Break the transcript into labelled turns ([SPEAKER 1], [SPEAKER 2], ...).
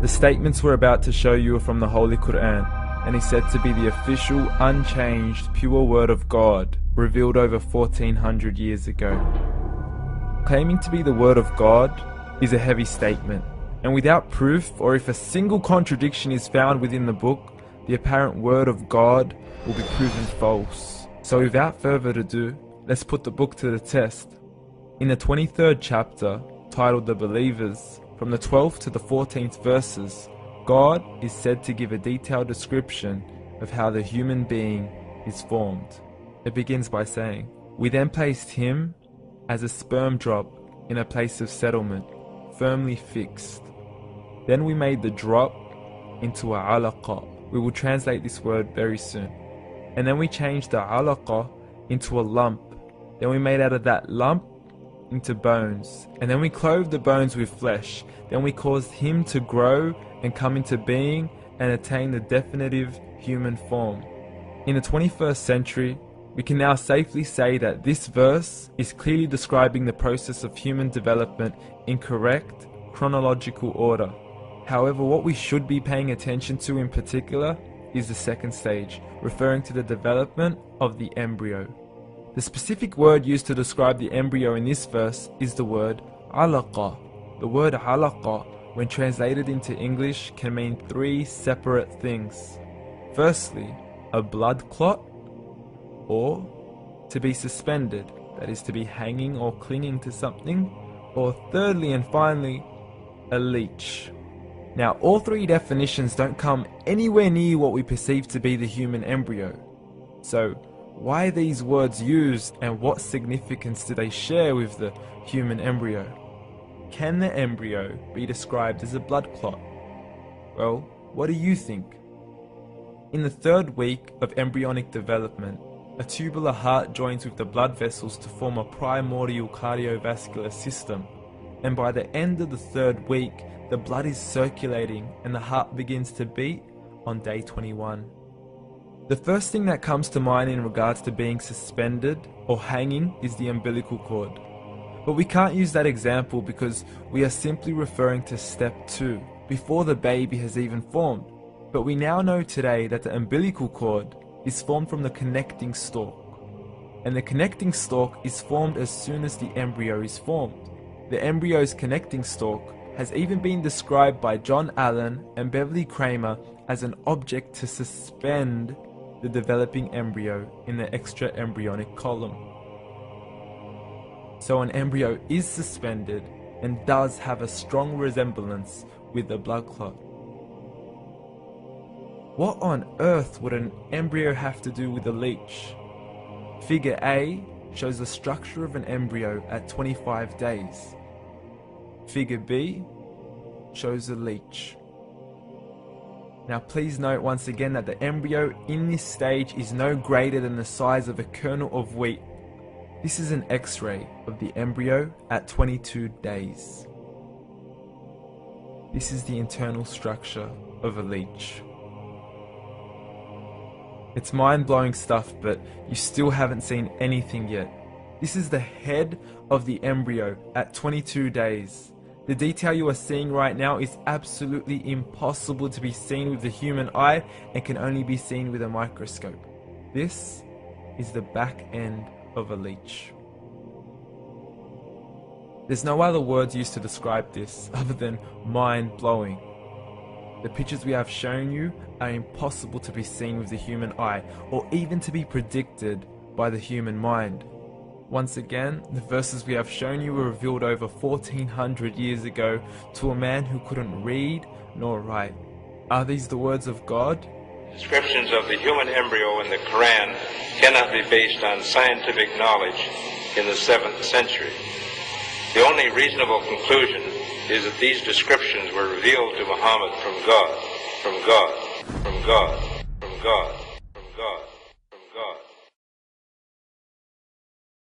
[SPEAKER 1] The statements we're about to show you are from the Holy Quran, and is said to be the official, unchanged, pure word of God, revealed over 1400 years ago. Claiming to be the word of God is a heavy statement, and without proof, or if a single contradiction is found within the book, the apparent word of God will be proven false. So without further ado, let's put the book to the test. In the 23rd chapter, titled The Believers, from the 12th to the 14th verses, God is said to give a detailed description of how the human being is formed. It begins by saying, "We then placed him as a sperm drop in a place of settlement, firmly fixed. Then we made the drop into a alaqa." We will translate this word very soon. "And then we changed the alaqa into a lump. Then we made out of that lump into bones. And then we clothed the bones with flesh. Then we caused him to grow and come into being and attain the definitive human form." In the 21st century, we can now safely say that this verse is clearly describing the process of human development in correct chronological order. However, what we should be paying attention to in particular is the second stage, referring to the development of the embryo. The specific word used to describe the embryo in this verse is the word alaqa. The word alaqa, when translated into English, can mean three separate things. Firstly, a blood clot, or to be suspended, that is to be hanging or clinging to something, or thirdly and finally, a leech. Now, all three definitions don't come anywhere near what we perceive to be the human embryo. So, why are these words used, and what significance do they share with the human embryo? Can the embryo be described as a blood clot? Well, what do you think? In the third week of embryonic development, a tubular heart joins with the blood vessels to form a primordial cardiovascular system, and by the end of the third week, the blood is circulating and the heart begins to beat on day 21. The first thing that comes to mind in regards to being suspended or hanging is the umbilical cord. But we can't use that example because we are simply referring to step 2, before the baby has even formed. But we now know today that the umbilical cord is formed from the connecting stalk. And the connecting stalk is formed as soon as the embryo is formed. The embryo's connecting stalk has even been described by John Allen and Beverly Kramer as an object to suspend the developing embryo in the extra-embryonic column. So an embryo is suspended and does have a strong resemblance with a blood clot. What on earth would an embryo have to do with a leech? Figure A shows the structure of an embryo at 25 days. Figure B shows a leech. Now please note once again that the embryo in this stage is no greater than the size of a kernel of wheat. This is an X-ray of the embryo at 22 days. This is the internal structure of a leech. It's mind-blowing stuff, but you still haven't seen anything yet. This is the head of the embryo at 22 days. The detail you are seeing right now is absolutely impossible to be seen with the human eye and can only be seen with a microscope. This is the back end of a leech. There's no other words used to describe this other than mind-blowing. The pictures we have shown you are impossible to be seen with the human eye or even to be predicted by the human mind. Once again, the verses we have shown you were revealed over 1400 years ago to a man who couldn't read nor write. Are these the words of God?
[SPEAKER 2] Descriptions of the human embryo in the Quran cannot be based on scientific knowledge in the 7th century. The only reasonable conclusion is that these descriptions were revealed to Muhammad from God, from God, from God, from God.